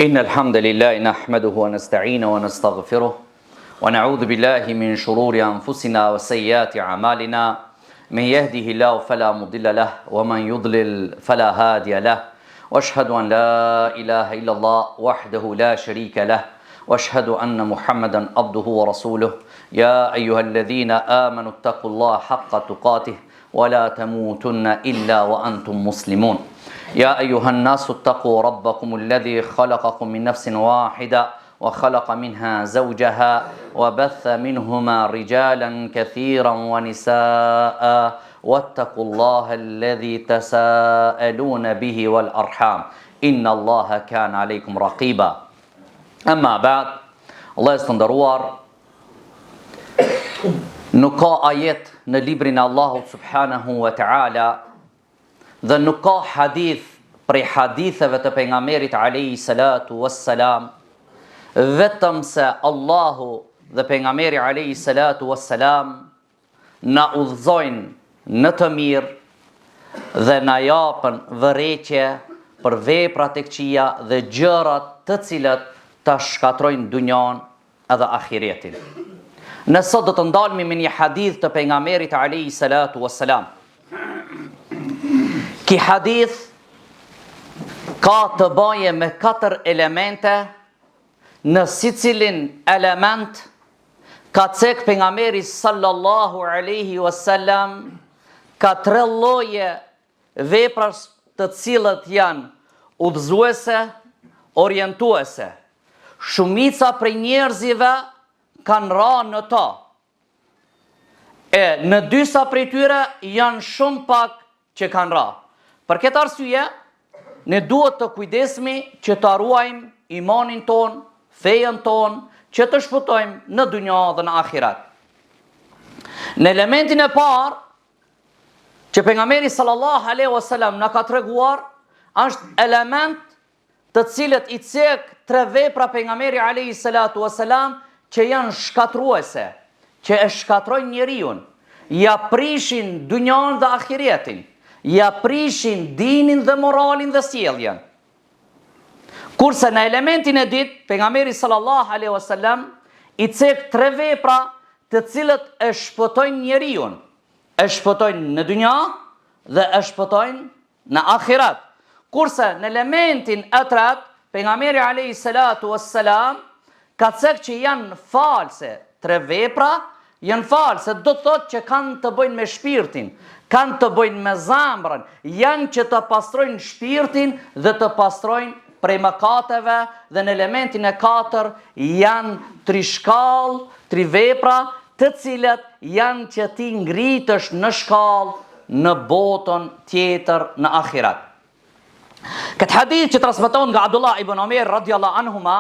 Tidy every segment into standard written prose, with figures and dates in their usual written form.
إن الحمد لله نحمده ونستعينه ونستغفره ونعوذ بالله من شرور أنفسنا وسيئات أعمالنا من يهده الله فلا مضل له ومن يضلل فلا هادي له وأشهد أن لا إله إلا الله وحده لا شريك له وأشهد أن محمدا عبده ورسوله يا أيها الذين آمنوا اتقوا الله حق تقاته ولا تموتن إلا وأنتم مسلمون يا أيها الناس اتقوا ربكم الذي خلقكم من نفس واحدة وخلق منها زوجها وبث منهما رجالا كثيرا ونساء واتقوا الله الذي تساءلون به والأرحام إن الله كان عليكم رقيبا أما بعد الله يستندروار nuk ka ajet në librin e Allahut subhanahu wa ta'ala dhe nuk ka hadith prej haditheve të pejgamberit alayhi salatu wassalam, vetëm se Allahu dhe pejgamberi alayhi salatu wassalam na udhëzojnë në të mirë dhe na japën vërejtje për veprat e këqija dhe gjërat të cilat ta shkatrojnë dunjan edhe ahiretin. Nësot do të ndalmi me një hadith të pejgamberit alayhi salatu wassalam. Ki hadith ka të baje me 4 elemente, në sicilin element ka cek pejgamberi sallallahu alaihi wasallam ka 3 lloje veprash të cilët janë udhëzuese, orientuese. Shumica prej njerëzive kanë ra në ta. E në dysa prej tyre janë shumë pak që kanë ra. Për këtë arsye, ne duhet të kujdesmi që të ruajmë imanin ton, fejen ton, që të shpëtojmë në dunja dhe në akhirat. Në elementin e parë, që pejgamberi sallallahu alaihi wasallam na ka treguar, është element të cilët i cek 3 vepra pejgamberi alayhi salatu wasalam që janë shkatruese, që e shkatrojnë njeriun, ja prishin dunjan dhe ahiretin, ja prishin dinin dhe moralin dhe sjelljen. Kurse në elementin e dytë, pejgamberi sallallahu alaihi wasallam i cek 3 vepra të cilët e shpëtojnë njeriun, e shpëtojnë në dunja dhe e shpëtojnë në ahirat. Kurse në elementin e tretë, pejgamberi alayhi salatu wassalam ka cek që janë false 3 vepra, janë false, do të thotë që kanë të bëjnë me shpirtin, kanë të bëjnë me zamrën, janë që të pastrojnë shpirtin dhe të pastrojnë prej mëkateve, dhe në elementin e 4 janë 3 shkallë, 3 vepra, të cilat janë që ti ngritësh në shkallë në botën tjetër në akhirat. Këtë hadith që transmeton nga Abdullah ibn Umar radhiyallahu anhuma,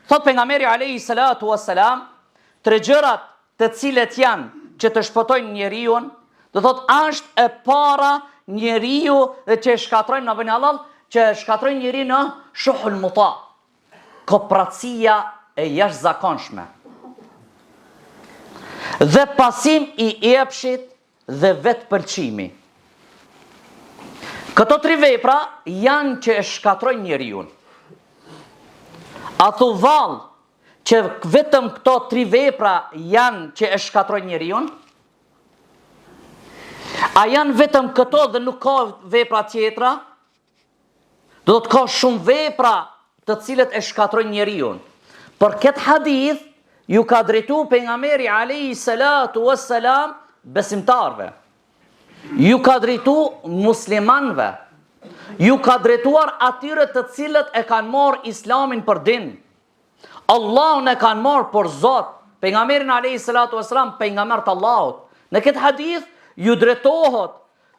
thot pejgamberi alayhi salatu wassalam, 3 gjërat të cilet janë që të shpëtojnë njeriu, do thot është e para njeriu që e shkatrojnë në vënë Allah, që e shkatrojnë njeriu në shuhul muta, kopratësia e jashtëzakonshme, dhe pasim i epshit dhe vetpëlqimi. Këto 3 vepra janë që e shkatrojnë njeriu. A thu vallë që vetëm këto 3 vepra janë që e shkatrojnë njeriun? A janë vetëm këto dhe nuk ka vepra tjetra? Do të ka shumë vepra të cilët e shkatrojnë njeriun. Për këtë hadith ju ka drejtu pejgamberi alayhi salatu wassalam besimtarve. Ju ka drejtu muslimanve. Ju ka drejtuar atyre të cilët e kanë marrë islamin për din. Allahun e kanë marrë për Zot, pejgamberin alayhi salatu wassalam pejgamber të Allahut. Në këtë hadith ju drejtohet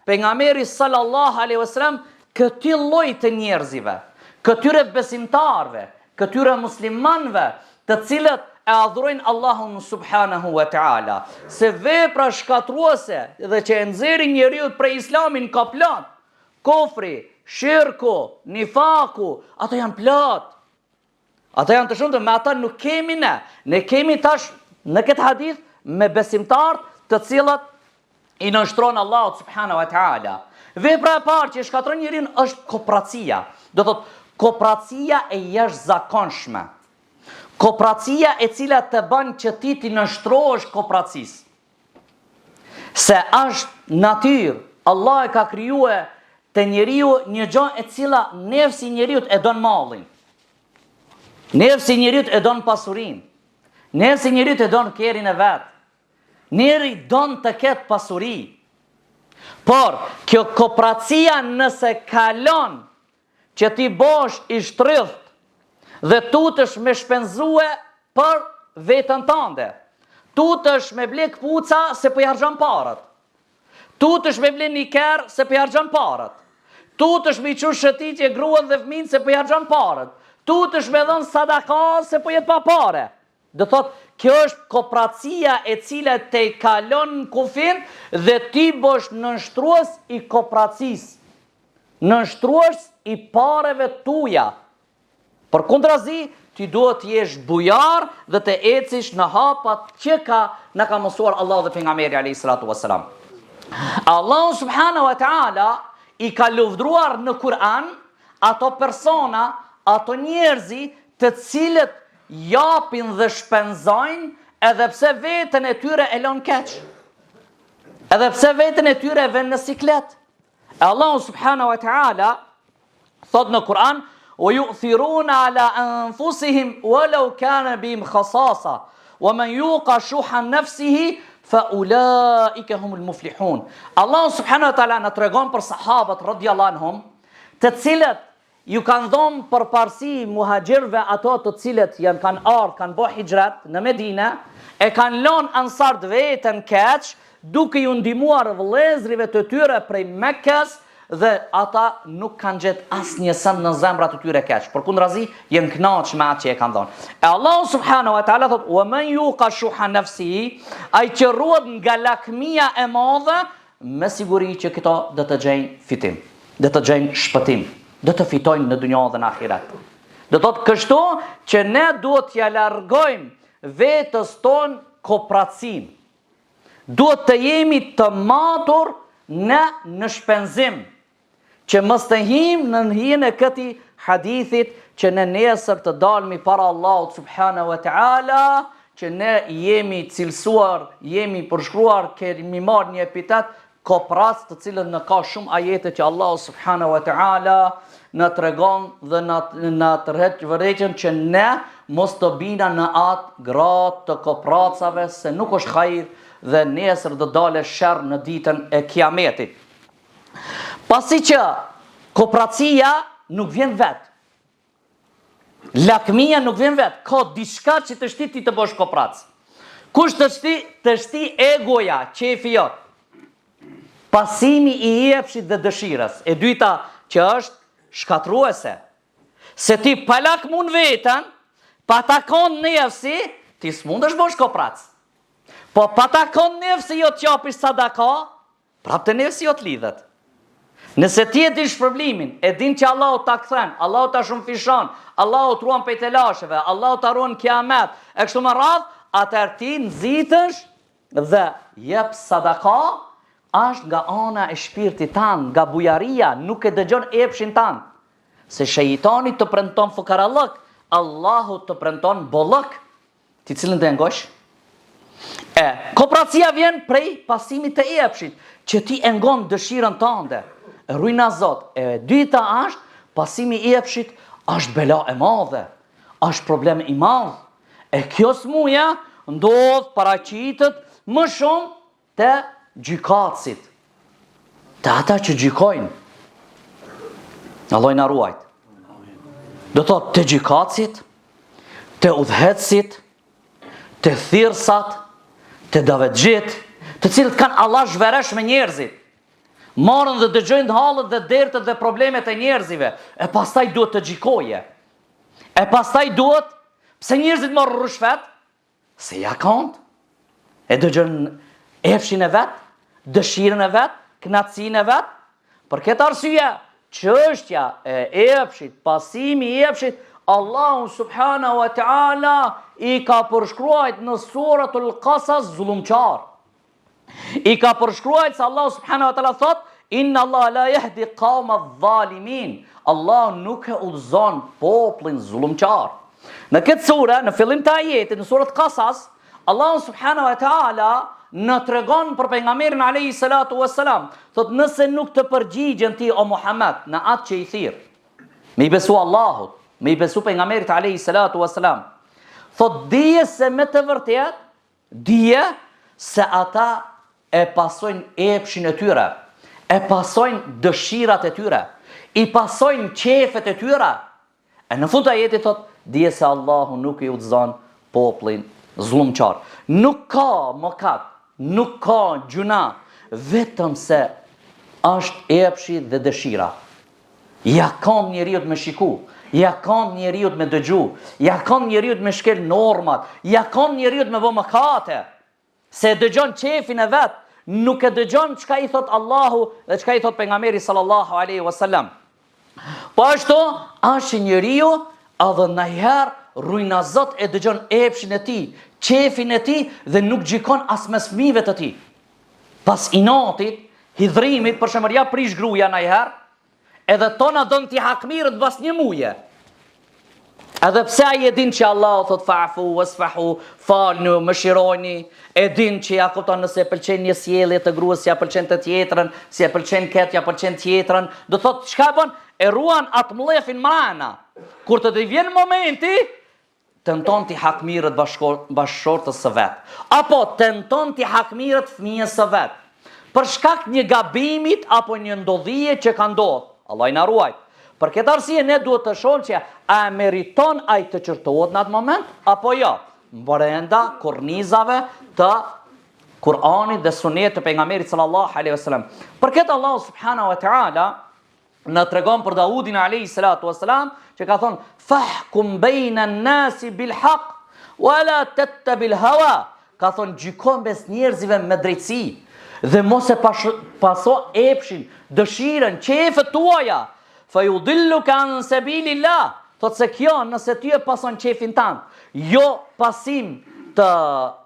pejgamberi sallallahu alaihi wasallam këtij lloji të njerëzive, këtyre besimtarve, këtyre muslimanve, të cilët e adhurojnë Allahun subhanahu wa ta'ala. Se vepra shkatruese dhe që e nxjerrin njeriu prej islamin ka plot. Kofri, shirku, nifaku, ato janë plot. Ato janë të shumta, me ata nuk kemi ne. Ne kemi tash në këtë hadith me besimtarët të cilët i nënshtron Allahu subhanahu wa ta'ala. Vepra e parë që shkatron njeriu është kopratësia. Do thotë kopratësia e jashtëzakonshme. Kopratësia e cila të bën që ti t'i nështrohesh kopratësisë. Se është natyrë, Allah e ka krijuar te njeriu një gjë e cila nefsi njeriu e don mallin. Nefsi njeriu e don pasurinë. Nefsi njeriu e don kerrin e vet. Njeri don të ketë pasuri. Por kjo kopratësia nëse kalon që ti bosh i shtrydht dhe tutesh me shpenzue për vetën tënde. Tutesh me ble kpuca se po i harxhon parat. Tutesh me ble një kerr se po i harxhon parat. Tutesh me çu shëtitje gruan dhe fëmin se po i harxhon parat. Tutesh me dhën sadaka se po jet pa pare. Do thot, kjo është kopratësia e cila te i kalon kufin dhe ti bosh nënshtrues i kopratësisë. Nënshtrues i pareve tuja. Për kundrazi, ti duhet të jesh bujar dhe të ecish në hapat që na ka mësuar Allah dhe pejgamberi alayhi salatu wassalam. Allah subhanahu wa taala i ka lufdruar në Kur'an ato persona, ato njerëzi të cilët japin dhe shpenzojnë edhe pse veten e tyre e lën keq. Edhe pse veten e tyre e vën në siklet. Allah subhanahu wa taala thot në Kur'an: وَيُؤْثِرُونَ عَلَىٰ أَنفُسِهِمْ وَلَوْ كَانَ بِهِمْ خَصَاصَةٌ وَمَنْ يُوقَ شُحَّ نَفْسِهِ فَأُولَٰئِكَ هُمُ الْمُفْلِحُونَ. Allah subhanahu wa taala na tregon për sahabët radhiyallahu anhum, të cilët ju kanë dhënë përparësi muhaxhirëve, ato të cilët kanë ardhur, kanë bërë hijrat në Medinë, e kanë lënë ansart veten keq, duke ju ndihmuar vëllezërive të tyre prej Mekkës, dhe ata nuk kanë gjetë asnjë send në zemrat të tyre keq. Përkundrazi, janë kënaqur me atë që e kanë dhënë. E Allah subhanahu wa taala thot: "Wa man yuqa shuha nafsihi", ai që ruhet nga lakmia e madhe, me siguri që këto do të gjejnë fitim, do të gjejnë shpëtim, do të fitojnë në dunjë dhe në ahiret. Do thotë kështu që ne duhet t'ja largojmë vetës tonë kopratësinë. Duhet të jemi të matur në shpenzim, që mos të him në hijen e këtij hadithit që në nesër të dalmi para Allahut subhanahu wa taala, që ne jemi cilësuar, jemi përshkruar, kemi marrë një epitet kopras, të cilën në ka shumë ajete që Allahu subhanahu wa taala në tregon dhe në të vërejtën që ne mos të bina në atë gratë të kopracave, se nuk është hajër dhe nesër do dale sherr në ditën e kiametit. Pasi që kopratësia nuk vjen vet. Lakmia nuk vjen vet, ka diçka që të shti ti të bësh kopratës. Kush të shti egoja, qefi jot. Pasimi i jepshit dhe dëshirës. E dyta që është shkatruese. Se ti pa lakmun vetën, pa takon nefsi, ti s'mundesh bësh kopratës. Po pa takon nefsi jo t'japish sadaka, prapë të nefsi jo t'lidhet. Nëse ti e din shpërblimin, e din që Allahu ta kthen, Allahu ta shumëfishon, Allahu truan prej telasheve, Allahu ta ruan kiamet, e kështu me radhë, atëherë ti nxitesh dhe jep sadaka, është nga ana e shpirtit tanë, nga bujaria, nuk e dëgjon epshin tanë. Se shejtani të premton fukarallëk, Allahu të premton bollëk, ti cilën të ngosh? Kopratësia vjen prej pasimit të epshit, që ti e ngon dëshirën tënde. Rujna Zot. E dyta është, pasimi i epshit është bela e madhe, është problem i madh. E kjo smuja ndodh paraqitet më shumë te gjykatësit, te ata që gjykojnë. Allah na ruajt. Do thotë te gjykatësit, te udhëhecësit, te thirrsat, te davetxhit, të cilët kanë Allah zhveresh me njerëzit. Marrën dhe dëgjojnë hallet dhe dertët dhe problemet e njerëzive, e pastaj duhet të gjykoje. E pastaj duhet, pse njerëzit marrën rrushfet? Se ja kanë. E dëgjojnë epshin e vet, dëshirën e vet, kënaqësinë e vet. Për këtë arsye, çështja e epshit, pasimi i epshit, Allahu subhanahu wa taala i ka përshkruajt në suratul Qasas zullumqar. I ka përshkruajt se Allahu subhanahu wa taala thot: Inna Allah la yahdi qawma adh-dhalimin. Allah nuk e udhëzon popullin zullumçar. Në këtë sure, në fillim të ajetit, në surët Qasas, Allah subhanahu wa ta'ala në tregon për pejgamberin alayhi salatu wassalam, thot nëse nuk të përgjigjen ti o Muhammed në atë që i thirr, me i besu Allahut, me i besu pejgamberit alayhi salatu wassalam, thot dije se me të vërtet, dije se ata e pasojnë epshin e tyre, e pasojnë dëshirat e tyre, i pasojnë qefet e tyre. E në fund të ajetit thot, dije se Allahu nuk i udhëzon popullin zullumçar. Nuk ka mëkat, nuk ka gjuna, vetëm se është epshi dhe dëshira. Ja kam njeriut me shiku, ja kam njeriut me dëgju, ja kam njeriut me shkel normat, ja kam njeriut me vë mëkate. Se dëgjon qefin e vet, nuk e dëgjon çka i thot Allahu dhe çka i thot pejgamberi sallallahu alaihi wasallam. Po ashtu është njeriu edhe ndonjëherë rujnazot e dëgjon epshin e tij, qefin e tij dhe nuk gjikon as mes fëmijëve të tij. Pas inatit, hidhrimit, për shembull ja prish gruaja ndonjëherë, edhe tona don t'i hakmirët bas një muje. Edhe pse ai e din që Allah thot fa'fu wasfahu, falni, mëshironi, e din që ja kupton nëse e pëlqen një sjellje të gruas, ja pëlqen të tjetrën, si e pëlqen ket, ja pëlqen tjetrën, do thot çka bën? E ruan atë mllefin mrana. Kur të vjen momenti, tenton t'i hakmirët bashkëshortës së vet, apo tenton t'i hakmirët fëmijës së vet, për shkak një gabimit apo një ndodhie që ka ndodhur. Allah i na ruaj. Për këtë arsye ne duhet të shohim që a meriton ai të çortohet në atë moment apo jo, brenda kornizave të Kur'anit dhe sunetit të pejgamberit sallallahu alaihi wasallam. Për këtë Allah subhanahu wa ta'ala na tregon për Daudin alayhi salatu wasalam që ka thonë fahkum bayna an-nasi bil haqq wala tattabil hawa. Ka thonë gjykon mes njerëzve me drejtësi dhe mos e paso epshin, dëshirën, qefët tuaja. Fayudilluka an sabilillah. Thot se kjo nëse ty e pason qefin tant, jo pasim të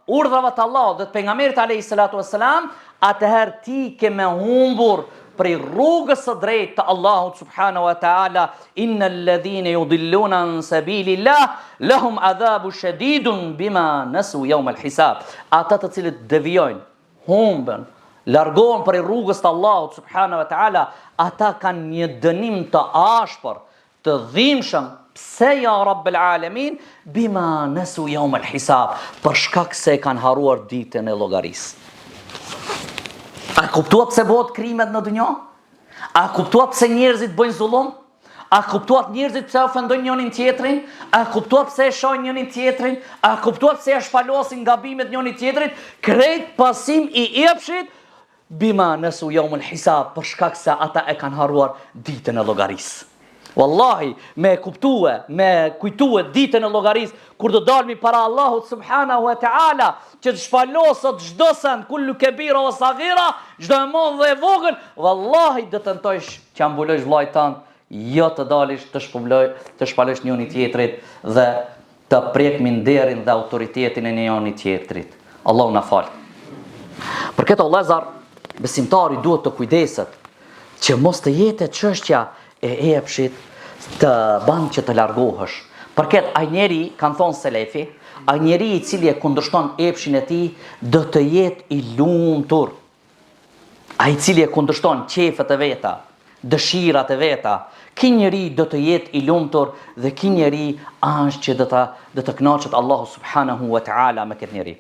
urdhrave të Allahut dhe të pejgamberit alayhi salatu wassalam, atëherë ti ke me humbur prej rrugës së drejtë të Allahut subhanahu wa ta'ala. Innal ladhina yudilluna an sabilillah lahum adhabu shadidun bima nasu yawm al-hisab. Ata të cilët devijojnë, humben, largohen prej rrugës të Allahut subhanahu wa ta'ala, ata kanë një dënim të ashpër, të dhimbshëm. Pse ja Rabbel Alamin? Bima nasu yawm al-hisab, për shkak se kanë haruar ditën e llogarisë. A kuptuat pse bëhet krimet në dunjë? A kuptuat pse njerëzit bëjnë zullum? A kuptuat njerëzit pse ofendojnë njërin tjetrin? A kuptuat pse e shohin njërin tjetrin? A kuptuat pse e shpalosin gabimet njërin tjetrit? Krejt pasim i epshit bima nasu yawm al-hisab, për shkak se ata e kanë harruar ditën e llogarisë. Wallahi, me kuptue, me kujtue ditën e llogarisë, kur do dalmi para Allahut subhanahu wa ta'ala, që të shpalosët çdo sen, kullu kebira o sagira, çdo e madh dhe e vogël, wallahi do tentojsh që ambulosh vllajt tan, jo të dalish të shpalosh njëri tjetrit dhe të prekmi nderin dhe autoritetin e njëri tjetrit. Allahu na fal. Për këtë vëllezër, besimtari duhet të kujdeset që mos të jetë çështja e epshit të ban që të largohesh. Për këtë ai njeri, kanë thonë selefi, ai njeri i cili e kundërshton epshin e tij do të jetë i lumtur. Ai i cili e kundërshton qefet e veta, dëshirat e veta, ky njeri do të jetë i lumtur dhe ky njeri është që do të kënaqet Allahu subhanahu wa ta'ala me këtë njeri.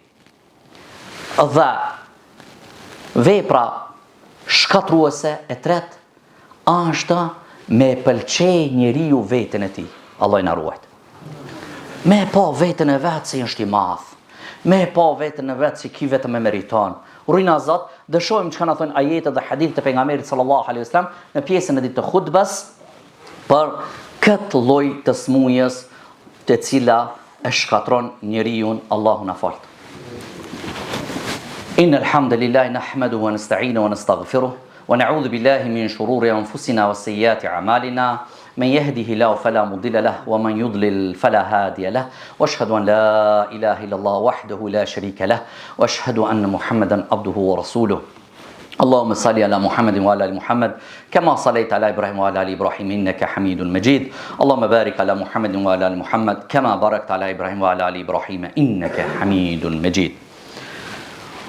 Dhe vepra shkatruese e tretë është me pëlqej njeriu veten e tij. Allah i na ruaj. Me pa veten e vet se është i madh. Me pa veten e vet se ky vetëm e meriton. Rujna Zot, dëshojmë çka na thon ajetet dhe hadithet e pejgamberit sallallahu alaihi wasallam në pjesën e ditë të hutbes për këtë lloj të smujës të cila e shkatron njeriu. Allahu na fal. Innal hamdalillahi nahmaduhu wa nasta'inuhu wa nastaghfiruh ونعوذ بالله من شرور أنفسنا وسيئات أعمالنا من يهده الله فلا مضل له ومن يضلل فلا هادي له وأشهد أن لا إله إلا الله وحده لا شريك له وأشهد أن محمدا عبده ورسوله اللهم صل على محمد وعلى ال محمد كما صليت على ابراهيم وعلى ال ابراهيم انك حميد مجيد اللهم بارك على محمد وعلى ال محمد كما باركت على ابراهيم وعلى ال ابراهيم انك حميد مجيد.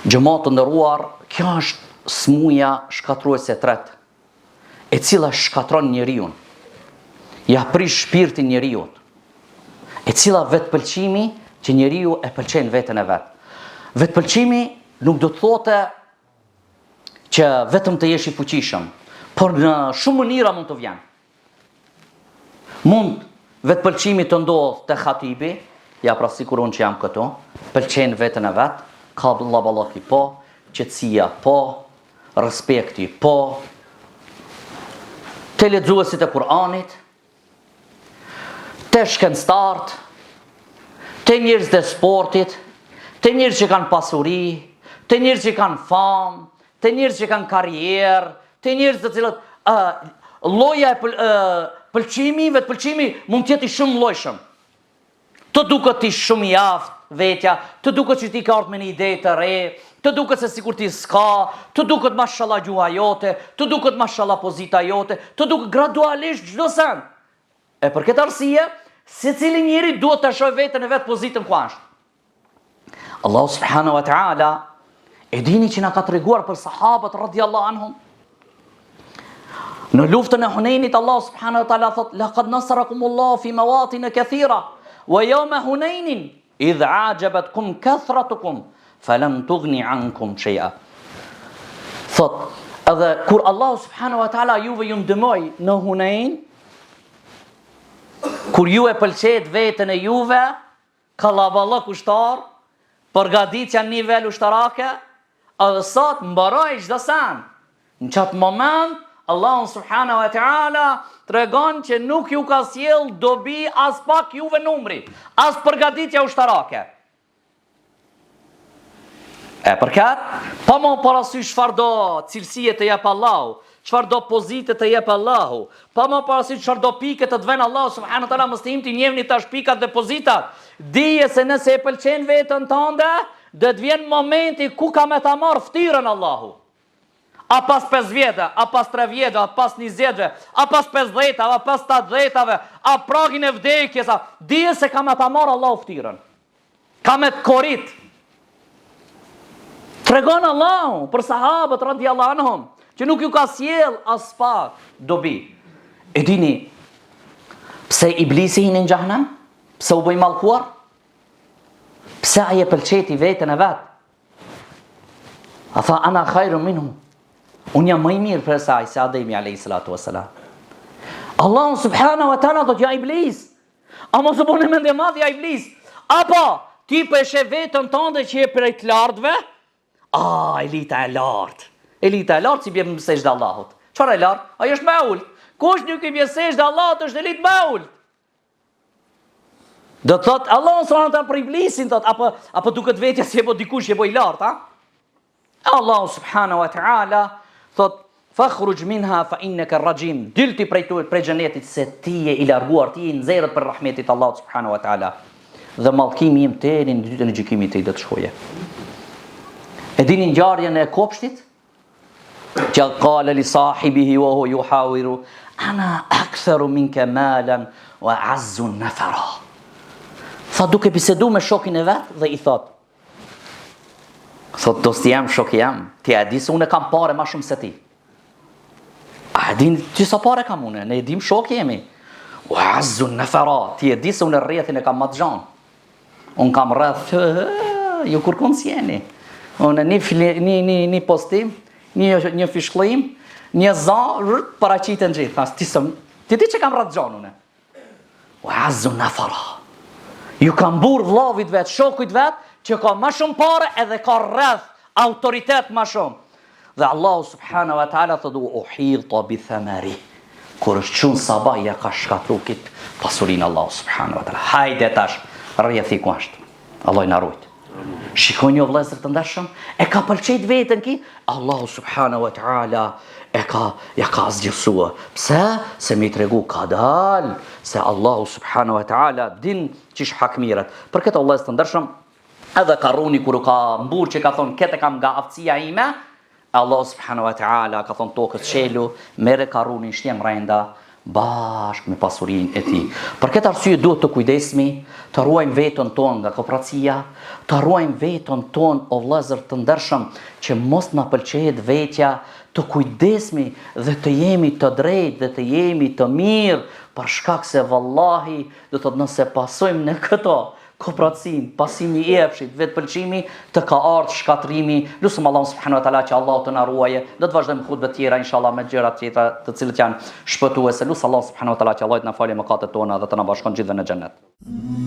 Gjëmatë të ndëruar, kjo është smuja shkatruese e tretë, e cila shkatron njeriu, ja prish shpirtin njeriu, e cila vetpëlqimi që njeriu e pëlqen veten e vet. Vetpëlqimi nuk do të thotë që vetëm të jesh i fuqishëm, por në shumë mënyra mund të vjen. Mund vetpëlqimi të ndodh te khatibi, ja pra sikur unë që jam këtu, pëlqen veten e vet, ka ballaki po, qetësia po, respekti po, te lexuesit e Kur'anit, te shkencëtarët, te njerëzit e sportit, te njerëzit që kanë pasuri, te njerëzit që kanë famë, te njerëzit që kanë karrierë, te njerëzit të cilët lloja e pëlqimive, pëlqimi mund të jetë i shumë llojshëm. Të duket ti shumë i aftë vetja, të duket që ti ka ardhur me një ide të re, të duket se sikur ti s'ka, të duket mashallah gjuha jote, të duket mashallah pozita jote, të duket gradualisht çdo sen. E për këtë arsye, secili njeri duhet të shohë veten e vet pozitën ku është. Allahu subhanahu wa taala e dini që na ka treguar për sahabët radhiyallahu anhum. Në luftën e Hunenit Allahu subhanahu wa taala thot: "Laqad nasarakumullahu fi mawatin kathira wa yawma Hunainin idh a'jabatkum kathratukum falam tughni ankum shay'a." Thot, edhe kur Allahu subhanahu wa taala juve ju ndihmoi në Hunain, kur ju e pëlqejt veten e juve, kallaballok ushtar, përgatitja në nivel ushtarake, edhe sot mbaroi çdo sen. Në çat moment Allahu subhanahu wa taala tregon që nuk ju ka sjell dobi as pak juve numri, as përgatitja ushtarake. E përkat, pa më parasysh çfarë do cilësie të jep Allahu, çfarë do pozite të jep Allahu, pa më parasysh çfarë do pike të vën Allahu subhanahu wa taala, mos të imti njëvni tash pikat dhe pozitat. Dije se nëse e pëlqen veten tënde, do të vjen momenti ku ka me ta marr ftyrën Allahu. A pas 5 vjetë, a pas 3 vjetë, a pas 20, a pas 50, a pas 80, a pragin e vdekjes, dije se ka me ta marrë Allahu ftyrën. Ka me të korit. Tregon Allahu për sahabët radhiyallahu anhum, që nuk ju ka sjell as pak dobi. E dini, pse iblisi hinë në xhehenem? Pse u bëj mallkuar? Pse ai e pëlqeti veten e vet? A tha ana khairun minhu. Unë jam më i mirë për saj se Ademi alayhi salatu wassalam. Allahu subhanahu wa taala do t'ja iblis. A mos u bëni mendje madh ja iblis. Apo ti peshe veten tënde që je prej të lartëve? Elita e lartë. Elita e lartë si bie sejdë Allahut. Çfarë e lartë? Ai është më ult. Kush nuk i bie sejdë Allahut është elit më ult. Do thot Allahu subhanahu wa taala për iblisin thot, apo duket vetja si e bë dikush që e bë i lartë, ha? Allahu subhanahu wa taala thot: "Fakhruj minha fa innaka rajim." Dilti prej xhenetit se ti je i larguar, ti je nxerrët për rahmetit Allahut subhanahu wa taala. Dhe mallkimi im deri në ditën e gjykimit te do të shkojë. E dini ngjarjen e kopshtit? Që qala li sahibihi wa huwa yuhawiru: "Ana aktharu minka malan wa azzu nafara." Sa duke bisedu me shokin e vet dhe i thot: dosti jam, shoki jam, ti e di se unë kam pare ma shumë se ti. A e din ti sa pare kam unë, ne e dim shoki jemi. U azzu nafara, ti e di se unë rrethin e kam ma të gjanë. Unë kam rreth, ju kur kënë s'jeni. Unë një postim, një fishklim, një za, paraqitën gjithë. Ti di që kam rreth gjanë unë. U azzu nafara. Ju kam burë vllavit vetë, shokujt vetë, që ka ma shumë pare edhe ka rreth autoritet ma shumë. Dhe Allahu subhanahu wa taala thotë: "Uhita bi thamari." Kur është çun sabah ja ka shkatru kit pasurinë Allahu subhanahu wa taala. Hajde tash, rrjethi ku është. Allah na ruaj. Shikoni o vëllezër të ndershëm, e ka pëlqejt veten ki, Allahu subhanahu wa taala ja ka zgjësua. Pse? Se mi tregu ka dal, se Allahu subhanahu wa taala din qish hakmirat. Për këtë vëllezër të ndershëm, edhe Karuni kur ka mburë që ka thonë kete kam nga aftësia ime, Allah subhanahu wa ta'ala ka thonë tokës qelu, mere karunin shtjem renda, bashkë me pasurin e ti. Për këtë arsye duhet të kujdesmi, të ruajmë vetën tonë nga kopratësia, të ruajmë vetën tonë o vëllezër të ndershëm, që mos na pëlqejet vetja, të kujdesmi dhe të jemi të drejtë dhe të jemi të mirë, për shkak se vallahi do të nëse pasojmë në këto kopratësin, pasimi i epshit, vetë pëlqimi, të ka ardhur shkatrimi. Lutem Allahun subhanahu wa taala që Allah të na ruaje. Do të vazhdojmë hutbë të tjera inshallah me gjëra të tjera të cilët janë shpëtuese. Lutem Allahun subhanahu wa taala që Allah të na falë mëkatet tona dhe të na bashkon gjithëve në xhennet.